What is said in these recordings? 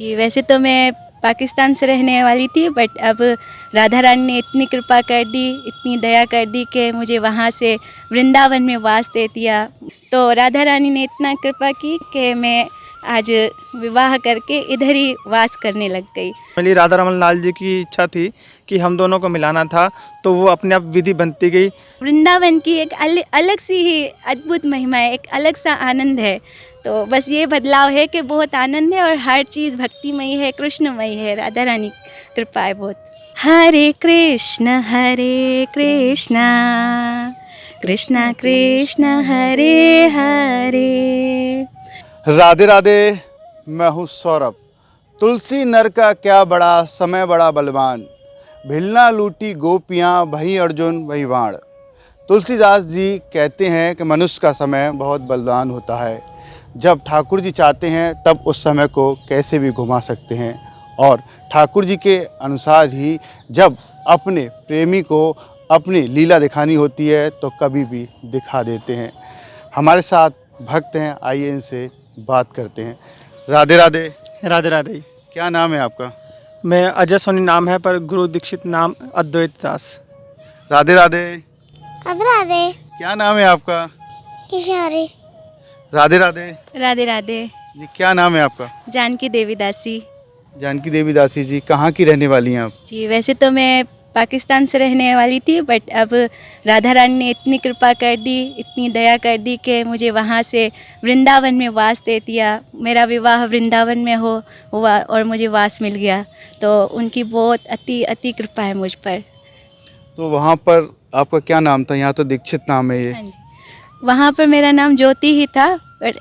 जी, वैसे तो मैं पाकिस्तान से रहने वाली थी, बट अब राधा रानी ने इतनी कृपा कर दी, इतनी दया कर दी कि मुझे वहाँ से वृंदावन में वास दे दिया। तो राधा रानी ने इतना कृपा की कि मैं आज विवाह करके इधर ही वास करने लग गई। मेरी राधा रमन लाल जी की इच्छा थी कि हम दोनों को मिलाना था, तो वो अपने आप विधि बनती गई। वृंदावन की एक अलग सी ही अद्भुत महिमा है, एक अलग सा आनंद है। तो बस ये बदलाव है कि बहुत आनंद है और हर चीज़ भक्तिमयी है, कृष्णमयी है, राधा रानी कृपा है बहुत। हरे कृष्ण कृष्ण कृष्ण हरे हरे। राधे राधे। मैं हूँ सौरभ। तुलसी नर का क्या बड़ा, समय बड़ा बलवान, भिलना लूटी गोपियाँ, वही अर्जुन वही बाण। तुलसीदास जी कहते हैं कि मनुष्य का समय बहुत बलवान होता है। जब ठाकुर जी चाहते हैं तब उस समय को कैसे भी घुमा सकते हैं, और ठाकुर जी के अनुसार ही जब अपने प्रेमी को अपनी लीला दिखानी होती है तो कभी भी दिखा देते हैं। हमारे साथ भक्त हैं, आइए इनसे बात करते हैं। राधे राधे। राधे राधे। क्या नाम है आपका? मैं अजय सोनी नाम है, पर गुरु दीक्षित नाम अद्वैत दास। राधे राधे। राधे राधे। क्या नाम है आपका? किशोरी। राधे राधे। राधे राधे। जी, क्या नाम है आपका? जानकी देवी दासी। जानकी देवी दासी जी, कहाँ की रहने वाली हैं आप? जी, वैसे तो मैं पाकिस्तान से रहने वाली थी, बट अब राधा रानी ने इतनी कृपा कर दी, इतनी दया कर दी कि मुझे वहाँ से वृंदावन में वास दे दिया। मेरा विवाह वृंदावन में हुआ और मुझे वास मिल गया। तो उनकी बहुत अति अति कृपा है मुझ पर। तो वहाँ पर आपका क्या नाम था? यहाँ तो दीक्षित नाम है ये। हाँ जी, वहाँ पर मेरा नाम ज्योति ही था, बट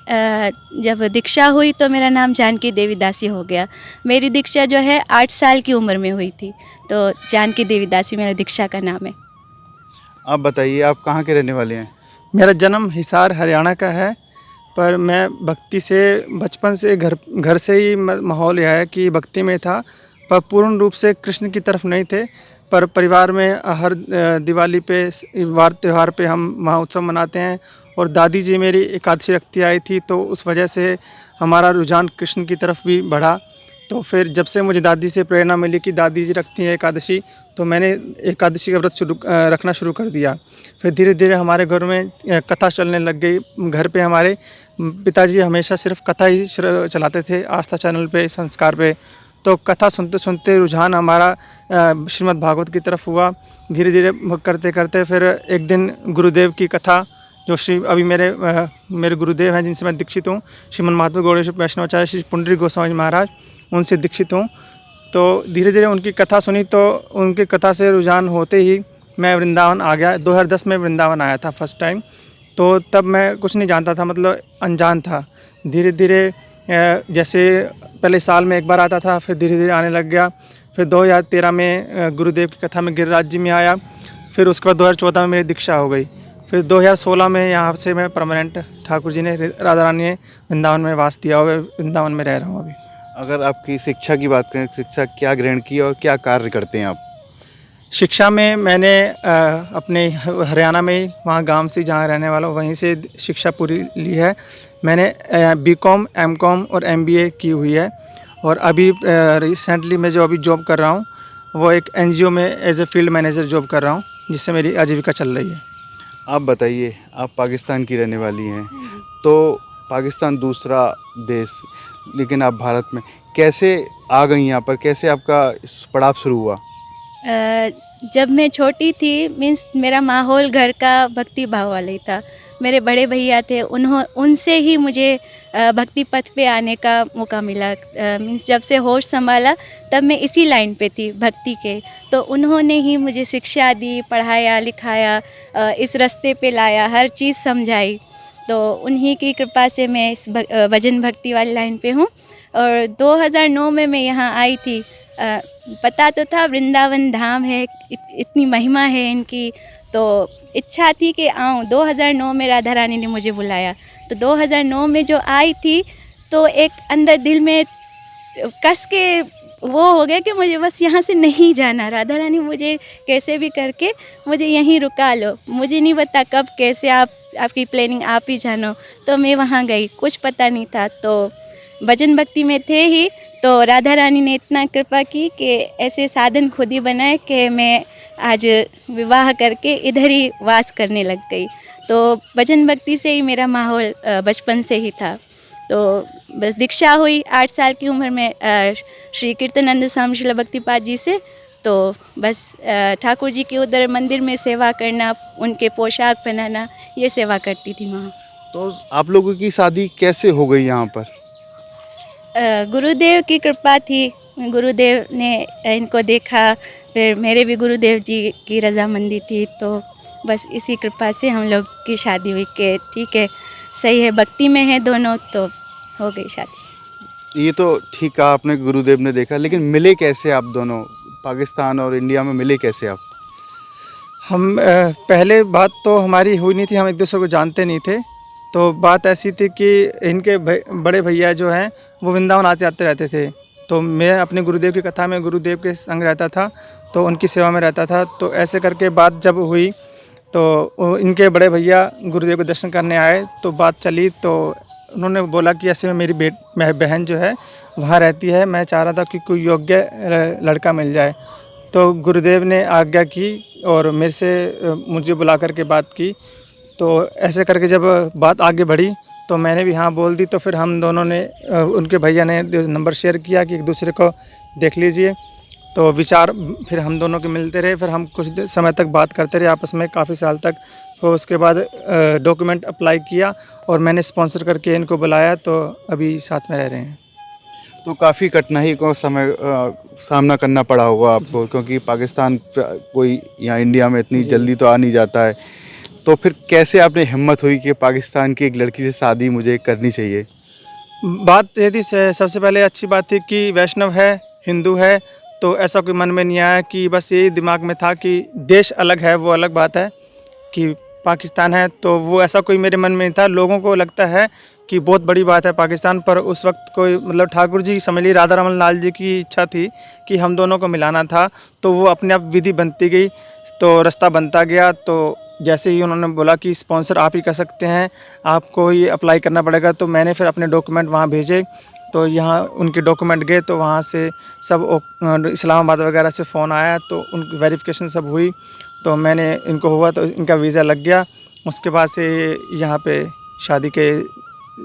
जब दीक्षा हुई तो मेरा नाम जानकी देवी दासी हो गया। मेरी दीक्षा जो है 8 साल की उम्र में हुई थी, तो जानकी देवी दासी मेरा दीक्षा का नाम है। आप बताइए, आप कहाँ के रहने वाले हैं? मेरा जन्म हिसार हरियाणा का है, पर मैं भक्ति से बचपन से घर से ही माहौल यह है कि भक्ति में था, पर पूर्ण रूप से कृष्ण की तरफ नहीं थे। पर परिवार में हर दिवाली पे, वार त्यौहार पे हम महोत्सव मनाते हैं, और दादी जी मेरी एकादशी रखती आई थी, तो उस वजह से हमारा रुझान कृष्ण की तरफ भी बढ़ा। तो फिर जब से मुझे दादी से प्रेरणा मिली कि दादी जी रखती हैं एकादशी, तो मैंने एकादशी का व्रत रखना शुरू कर दिया। फिर धीरे धीरे हमारे घर में कथा चलने लग गई। घर पे हमारे पिताजी हमेशा सिर्फ कथा ही चलाते थे, आस्था चैनल पे, संस्कार पे। तो कथा सुनते सुनते रुझान हमारा श्रीमद् भागवत की तरफ हुआ। धीरे धीरे करते करते फिर एक दिन गुरुदेव की कथा, जो अभी मेरे गुरुदेव हैं जिनसे मैं दीक्षित हूँ, श्रीमन महात्मा गौड़ेश्वर वैष्णवाचार्य श्री पुंडरीक गोस्वामी महाराज, उनसे दीक्षित हूँ। तो धीरे धीरे उनकी कथा सुनी, तो उनकी कथा से रुझान होते ही मैं वृंदावन आ गया। 2010 में वृंदावन आया था फर्स्ट टाइम। तो तब मैं कुछ नहीं जानता था, मतलब अनजान था। धीरे धीरे जैसे पहले साल में एक बार आता था, फिर धीरे धीरे आने लग गया। फिर 2013 में गुरुदेव की कथा में गिरिराज जी में आया। फिर उसके बाद 2014 में मेरी दीक्षा हो गई। फिर 2016 में यहाँ से मैं परमानेंट, ठाकुर जी ने, राधा रानी ने वृंदावन में वास दिया हुआ, वृंदावन में रह रहा हूँ अभी। अगर आपकी शिक्षा की बात करें, शिक्षा क्या ग्रहण की और क्या कार्य करते हैं आप? शिक्षा में मैंने अपने हरियाणा में, वहाँ गांव से जहाँ रहने वाला हूँ, वहीं से शिक्षा पूरी ली है। मैंने बीकॉम, एमकॉम और एमबीए की हुई है। और अभी रिसेंटली मैं जो अभी जॉब कर रहा हूँ, वो एक एनजीओ में as a field manager job कर रहा हूँ, जिससे मेरी आजीविका चल रही है। आप बताइए, आप पाकिस्तान की रहने वाली हैं, तो पाकिस्तान दूसरा देश, लेकिन आप भारत में कैसे आ गई यहाँ पर? कैसे आपका इस पड़ाव शुरू हुआ? जब मैं छोटी थी, मीन्स मेरा माहौल घर का भक्ति भाव वाला ही था। मेरे बड़े भैया थे, उनसे ही मुझे भक्ति पथ पे आने का मौका मिला। मीन्स जब से होश संभाला तब मैं इसी लाइन पे थी, भक्ति के। तो उन्होंने ही मुझे शिक्षा दी, पढ़ाया लिखाया, इस रास्ते पे लाया, हर चीज़ समझाई। तो उन्हीं की कृपा से मैं इस भजन भक्ति वाली लाइन पे हूँ। और 2009 में मैं यहाँ आई थी। पता तो था वृंदावन धाम है, इतनी महिमा है इनकी, तो इच्छा थी कि आऊँ। 2009 में राधा रानी ने मुझे बुलाया, तो 2009 में जो आई थी, तो एक अंदर दिल में कस के वो हो गया कि मुझे बस यहाँ से नहीं जाना। राधा रानी मुझे कैसे भी करके मुझे यहीं रुका लो, मुझे नहीं पता कब कैसे, आपकी प्लानिंग आप ही जानो। तो मैं वहाँ गई, कुछ पता नहीं था। तो भजन भक्ति में थे ही, तो राधा रानी ने इतना कृपा की कि ऐसे साधन खुद ही बनाए कि मैं आज विवाह करके इधर ही वास करने लग गई। तो भजन भक्ति से ही मेरा माहौल बचपन से ही था। तो बस दीक्षा हुई 8 साल की उम्र में श्री कीर्तनानंद स्वामी शिला भक्तिपाद जी से। तो बस ठाकुर जी के उधर मंदिर में सेवा करना, उनके पोशाक पहनाना, ये सेवा करती थी वहाँ। तो आप लोगों की शादी कैसे हो गई यहाँ पर? गुरुदेव की कृपा थी। गुरुदेव ने इनको देखा, फिर मेरे भी गुरुदेव जी की रजामंदी थी। तो बस इसी कृपा से हम लोग की शादी हुई कि ठीक है, सही है, भक्ति में है दोनों, तो हो गई शादी। ये तो ठीक कहा आपने, गुरुदेव ने देखा, लेकिन मिले कैसे आप दोनों? पाकिस्तान और इंडिया में मिले कैसे आप? हम पहले बात तो हमारी हुई नहीं थी, हम एक दूसरे को जानते नहीं थे। तो बात ऐसी थी कि इनके बड़े भैया जो हैं वो वृंदावन आते आते रहते थे। तो मैं अपने गुरुदेव की कथा में गुरुदेव के संग रहता था, तो उनकी सेवा में रहता था। तो ऐसे करके बात जब हुई तो इनके बड़े भैया गुरुदेव के दर्शन करने आए, तो बात चली। तो उन्होंने बोला कि ऐसे में मेरी बहन जो है वहाँ रहती है, मैं चाह रहा था कि कोई योग्य लड़का मिल जाए। तो गुरुदेव ने आज्ञा की और मेरे से मुझे बुला करके बात की। तो ऐसे करके जब बात आगे बढ़ी तो मैंने भी हाँ बोल दी। तो फिर हम दोनों ने उनके भैया ने नंबर शेयर किया कि एक दूसरे को देख लीजिए। तो विचार फिर हम दोनों के मिलते रहे। फिर हम कुछ समय तक बात करते रहे आपस में, काफ़ी साल तक। तो उसके बाद डॉक्यूमेंट अप्लाई किया और मैंने स्पॉन्सर करके इनको बुलाया, तो अभी साथ में रह रहे हैं। तो काफ़ी कठिनाई को सामना करना पड़ा होगा आपको, क्योंकि पाकिस्तान कोई यहाँ इंडिया में इतनी जल्दी तो आ नहीं जाता है। तो फिर कैसे आपने हिम्मत हुई कि पाकिस्तान की एक लड़की से शादी मुझे करनी चाहिए? बात ये थी, सबसे पहले अच्छी बात थी कि वैष्णव है, हिंदू है, तो ऐसा कोई मन में नहीं आया। कि बस यही दिमाग में था कि देश अलग है, वो अलग बात है, कि पाकिस्तान है तो वो ऐसा कोई मेरे मन में नहीं था। लोगों को लगता है कि बहुत बड़ी बात है पाकिस्तान, पर उस वक्त कोई मतलब ठाकुर जी समझ ली, राधा रमन लाल जी की इच्छा थी कि हम दोनों को मिलाना था। तो वो अपने आप विधि बनती गई, तो रास्ता बनता गया। तो जैसे ही उन्होंने बोला कि स्पॉन्सर आप ही कर सकते हैं, आपको ही अप्लाई करना पड़ेगा, तो मैंने फिर अपने डॉक्यूमेंट वहाँ भेजे। तो यहाँ उनके डॉक्यूमेंट गए, तो वहाँ से सब इस्लामाबाद वगैरह से फ़ोन आया, तो उनकी वेरिफिकेशन सब हुई। तो मैंने इनको हुआ तो इनका वीज़ा लग गया। उसके बाद से यहाँ पे शादी के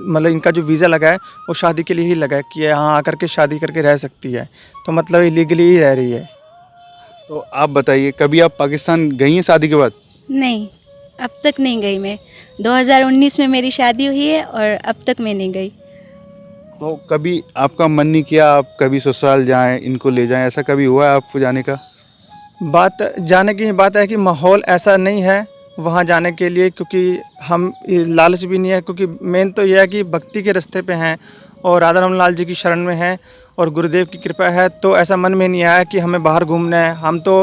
मतलब इनका जो वीज़ा लगा है वो शादी के लिए ही लगा है कि यहाँ आकर के शादी करके रह सकती है, तो मतलब इलीगली ही रह रही है। तो आप बताइए, कभी आप पाकिस्तान गई हैं शादी के बाद? नहीं, अब तक नहीं गई मैं। 2019 में मेरी शादी हुई है और अब तक मैं नहीं गई। तो कभी आपका मन नहीं किया आप कभी ससुराल जाएं, इनको ले जाएं, ऐसा कभी हुआ है आपको जाने का? बात जाने की बात है कि माहौल ऐसा नहीं है वहाँ जाने के लिए, क्योंकि हम लालच भी नहीं है। क्योंकि मेन तो यह है कि भक्ति के रास्ते पे हैं और राधा रमन लाल जी की शरण में हैं और गुरुदेव की कृपा है। तो ऐसा मन में नहीं आया कि हमें बाहर घूमना है। हम तो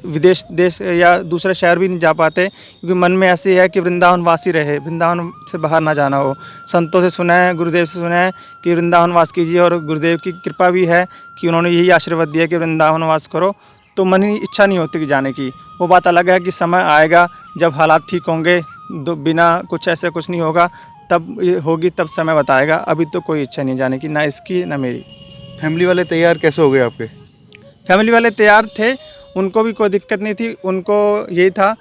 विदेश देश या दूसरे शहर भी नहीं जा पाते, क्योंकि मन में ऐसे है कि वृंदावन वासी रहे, वृंदावन से बाहर ना जाना हो। संतों से सुना है, गुरुदेव से सुना है कि वृंदावन वास कीजिए, और गुरुदेव की कृपा भी है कि उन्होंने यही आशीर्वाद दिया कि वृंदावन वास करो। तो मन ही इच्छा नहीं होती कि जाने की। वो बात अलग है कि समय आएगा जब हालात ठीक होंगे, बिना कुछ ऐसे कुछ नहीं होगा, तब ये होगी, तब समय बताएगा। अभी तो कोई इच्छा नहीं जाने की, ना इसकी ना मेरी। फैमिली वाले तैयार कैसे हो गए आपके? फैमिली वाले तैयार थे, उनको भी कोई दिक्कत नहीं थी। उनको यही था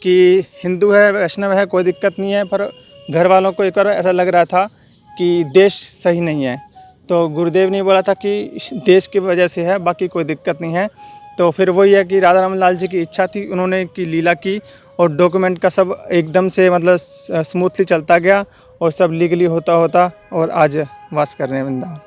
कि हिंदू है, वैष्णव है, कोई दिक्कत नहीं है। पर घर वालों को एक बार ऐसा लग रहा था कि देश सही नहीं है। तो गुरुदेव ने बोला था कि देश की वजह से है, बाकी कोई दिक्कत नहीं है। तो फिर वही है कि राधा रमन लाल जी की इच्छा थी, उन्होंने की लीला की, और डॉक्यूमेंट का सब एकदम से मतलब स्मूथली चलता गया और सब लीगली होता होता और आज वास कर रहे हैं वृंदावन।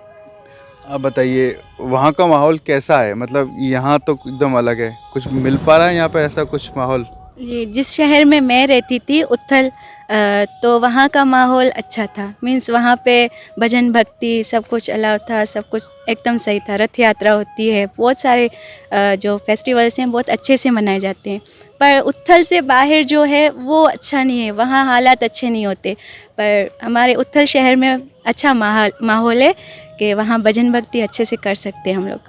आप बताइए, वहाँ का माहौल कैसा है? मतलब यहाँ तो एकदम अलग है, कुछ मिल पा रहा है यहाँ पे ऐसा कुछ माहौल? ये जिस शहर में मैं रहती थी उथल, तो वहाँ का माहौल अच्छा था। मीन्स वहाँ पे भजन भक्ति सब कुछ अलाउ था, सब कुछ एकदम सही था। रथ यात्रा होती है, बहुत सारे जो फेस्टिवल्स हैं बहुत अच्छे से मनाए जाते हैं। पर उथल से बाहर जो है वो अच्छा नहीं है, वहाँ हालात अच्छे नहीं होते। पर हमारे उथल शहर में अच्छा माहौल है कि वहाँ भजन भक्ति अच्छे से कर सकते हैं हम लोग।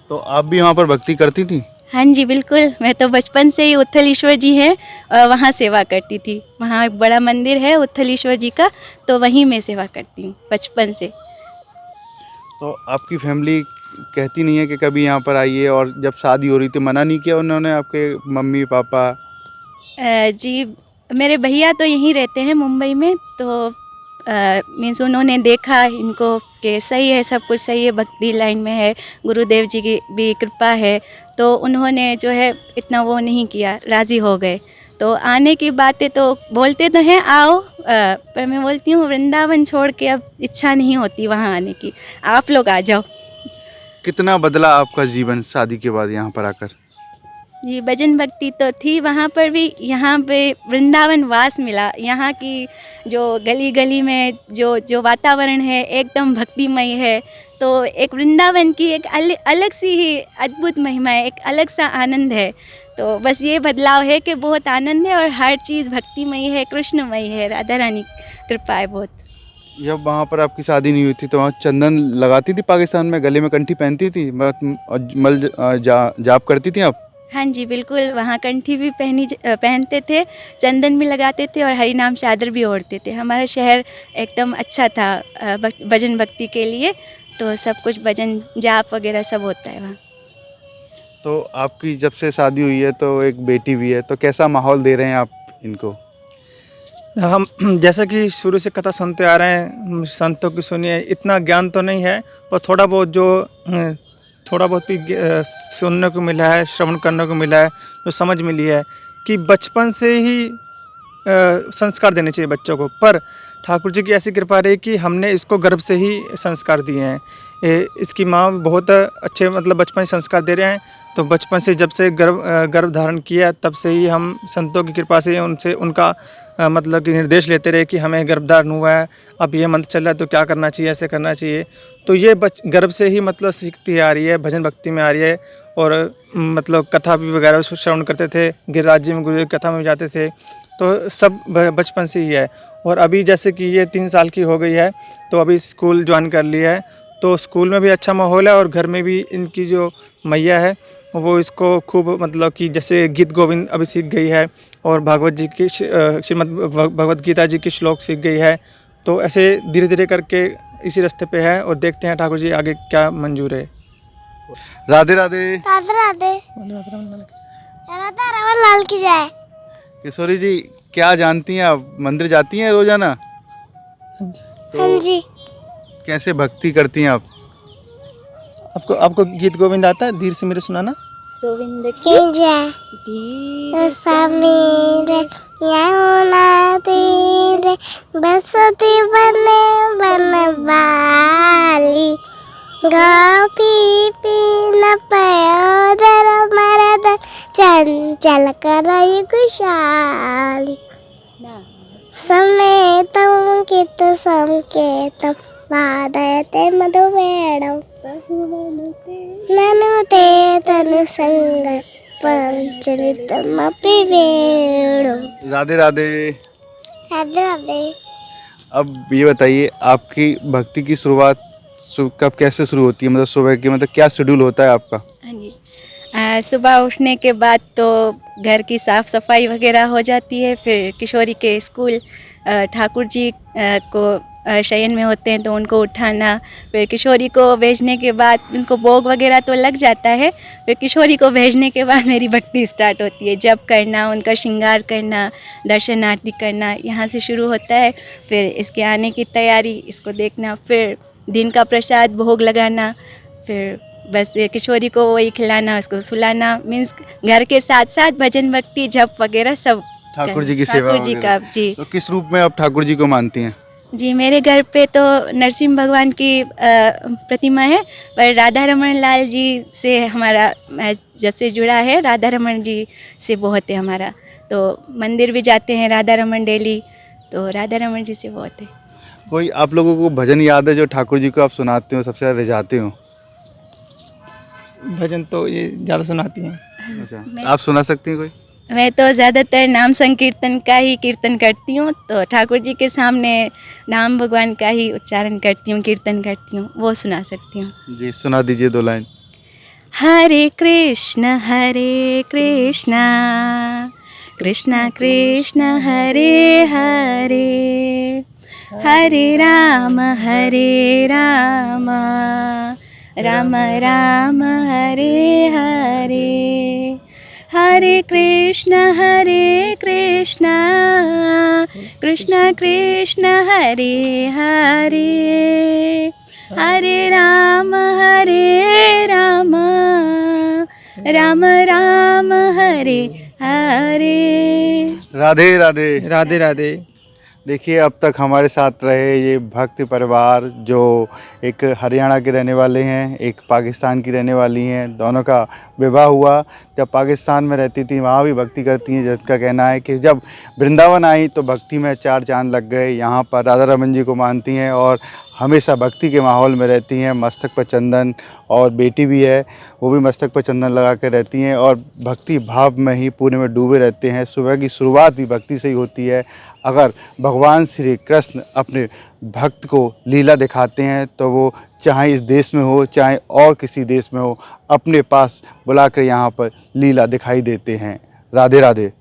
तो आप भी वहाँ पर भक्ति करती थी? हाँ जी बिल्कुल, मैं तो बचपन से ही उथल ईश्वर जी हैं वहाँ सेवा करती थी। वहाँ एक बड़ा मंदिर है उथल ईश्वर जी का, तो वहीं मैं सेवा करती हूँ बचपन से। तो आपकी फैमिली कहती नहीं है कि कभी यहाँ पर आइए? और जब शादी हो रही थी मना नहीं किया उन्होंने, आपके मम्मी पापा? जी, मेरे भैया तो यहीं रहते हैं मुंबई में, तो मीन्स उन्होंने देखा इनको कि सही है, सब कुछ सही है, भक्ति लाइन में है, गुरुदेव जी की भी कृपा है, तो उन्होंने जो है इतना वो नहीं किया, राज़ी हो गए। तो आने की बातें तो बोलते तो हैं आओ, पर मैं बोलती हूँ वृंदावन छोड़ के अब इच्छा नहीं होती वहाँ आने की, आप लोग आ जाओ। कितना बदला आपका जीवन शादी के बाद यहाँ पर आकर? जी, भजन भक्ति तो थी वहाँ पर भी, यहाँ पे वृंदावन वास मिला। यहाँ की जो गली गली में जो जो वातावरण है एकदम भक्तिमय है, तो एक वृंदावन की एक अलग सी ही अद्भुत महिमा है, एक अलग सा आनंद है। तो बस ये बदलाव है कि बहुत आनंद है और हर चीज़ भक्तिमय है, कृष्णमय है, राधा रानी कृपा है बहुत। जब वहाँ पर आपकी शादी नहीं हुई थी तो वहाँ चंदन लगाती थी पाकिस्तान में, गले में कंठी पहनती थी, जाप करती थी आप? हाँ जी, बिल्कुल, वहाँ कंठी भी पहनते थे, चंदन भी लगाते थे और हरि नाम चादर भी ओढ़ते थे। हमारा शहर एकदम अच्छा था भजन भक्ति के लिए, तो सब कुछ भजन जाप वगैरह सब होता है वहाँ। तो आपकी जब से शादी हुई है तो एक बेटी भी है, तो कैसा माहौल दे रहे हैं आप इनको? हम जैसा कि शुरू से कथा सुनते आ रहे हैं, संतों की सुनिए, इतना ज्ञान तो नहीं है, पर थोड़ा बहुत जो थोड़ा बहुत भी सुनने को मिला है, श्रवण करने को मिला है, जो समझ मिली है कि बचपन से ही संस्कार देने चाहिए बच्चों को। पर ठाकुर जी की ऐसी कृपा रही कि हमने इसको गर्भ से ही संस्कार दिए हैं। इसकी माँ बहुत अच्छे मतलब बचपन से संस्कार दे रहे हैं, तो बचपन से जब से गर्भ धारण किया तब से ही हम संतों की कृपा से उनसे उनका मतलब कि निर्देश लेते रहे कि हमें गर्भधारण हुआ है, अब ये मंत्र चल रहा है तो क्या करना चाहिए, ऐसे करना चाहिए। तो ये गर्भ से ही मतलब सीखती आ रही है, भजन भक्ति में आ रही है। और मतलब कथा भी वगैरह श्रवण करते थे, गिरिराज जी में गुरुदेव की कथा में जाते थे, तो सब बचपन से ही है। और अभी जैसे कि ये 3 साल की हो गई है, तो अभी स्कूल ज्वाइन कर लिया है, तो स्कूल में भी अच्छा माहौल है और घर में भी इनकी जो मैया है वो इसको खूब मतलब कि जैसे गीत गोविंद अभी सीख गई है और भागवत जी की श्रीमद् भगवद गीता जी की श्लोक सीख गई है। तो ऐसे धीरे धीरे करके इसी रास्ते पे है और देखते हैं ठाकुर जी आगे क्या मंजूर है। राधे राधे। राधे राधे। राधा रमन लाल की जय। किशोरी जी, क्या जानती हैं आप, मंदिर जाती हैं रोजाना? हाँ जी। कैसे भक्ति करती हैं आप? आपको गीत गोविंद आता है? धीरे से मेरे सुनाना। गोविंद की जय। समीरे यमुना तीरे बसती बने बनवाली, गोपी पीन पयोदर मरद चंचल करई कुशाली, समेतम कित संकेतम वादयते मधुमेणम, ननु ते तनु संग पंचलितमपि वेणु। राधे राधे। राधे राधे। अब ये बताइए, आपकी भक्ति की शुरुआत कब कैसे शुरू होती है? मतलब सुबह की मतलब क्या शेड्यूल होता है आपका? हाँ जी, सुबह उठने के बाद तो घर की साफ़ सफाई वगैरह हो जाती है, फिर किशोरी के स्कूल, ठाकुर जी को शयन में होते हैं तो उनको उठाना, फिर किशोरी को भेजने के बाद उनको भोग वगैरह तो लग जाता है, फिर किशोरी को भेजने के बाद मेरी भक्ति स्टार्ट होती है, जप करना, उनका श्रृंगार करना, दर्शन आरती करना, यहाँ से शुरू होता है। फिर इसके आने की तैयारी, इसको देखना, फिर दिन का प्रसाद भोग लगाना, फिर बस ये किशोरी को वही खिलाना, उसको सुलाना, मीन्स घर के साथ साथ भजन भक्ति जप वगैरह सब ठाकुर जी की सेवा ठाकुर जी का। जी तो किस रूप में आप ठाकुर जी को मानती हैं? जी, मेरे घर पे तो नरसिंह भगवान की प्रतिमा है, पर राधा रमन लाल जी से हमारा जब से जुड़ा है, राधा रमन जी से बहुत है हमारा, तो मंदिर भी जाते हैं राधा रमन डेली, तो राधा रमन जी से बहुत है। कोई आप लोगों को भजन याद है जो ठाकुर जी को आप सुनाते हो, सबसे ज़्यादा रिझाते हो? भजन तो ये ज़्यादा सुनाती हैं। अच्छा, आप सुना सकती हैं कोई? मैं तो ज़्यादातर नाम संकीर्तन का ही कीर्तन करती हूँ, तो ठाकुर जी के सामने नाम भगवान का ही उच्चारण करती हूँ, कीर्तन करती हूँ, वो सुना सकती हूँ। जी, सुना दीजिए 2 लाइन। हरे कृष्ण कृष्ण कृष्ण हरे हरे, हरे राम राम राम हरे हरे, हरे कृष्ण कृष्ण कृष्ण हरे हरे, हरे राम राम राम हरे हरे। राधे राधे। राधे राधे। देखिए, अब तक हमारे साथ रहे ये भक्त परिवार जो एक हरियाणा के रहने वाले हैं, एक पाकिस्तान की रहने वाली हैं। दोनों का विवाह हुआ जब पाकिस्तान में रहती थी, वहाँ भी भक्ति करती हैं। जिसका कहना है कि जब वृंदावन आई तो भक्ति में चार चांद लग गए। यहाँ पर राधा रमन जी को मानती हैं और हमेशा भक्ति के माहौल में रहती हैं। मस्तक पर चंदन, और बेटी भी है, वो भी मस्तक पर चंदन लगा कर रहती हैं और भक्ति भाव में ही पूरे में डूबे रहते हैं। सुबह की शुरुआत भी भक्ति से ही होती है। अगर भगवान श्री कृष्ण अपने भक्त को लीला दिखाते हैं तो वो चाहे इस देश में हो चाहे और किसी देश में हो, अपने पास बुलाकर यहाँ पर लीला दिखाई देते हैं। राधे राधे।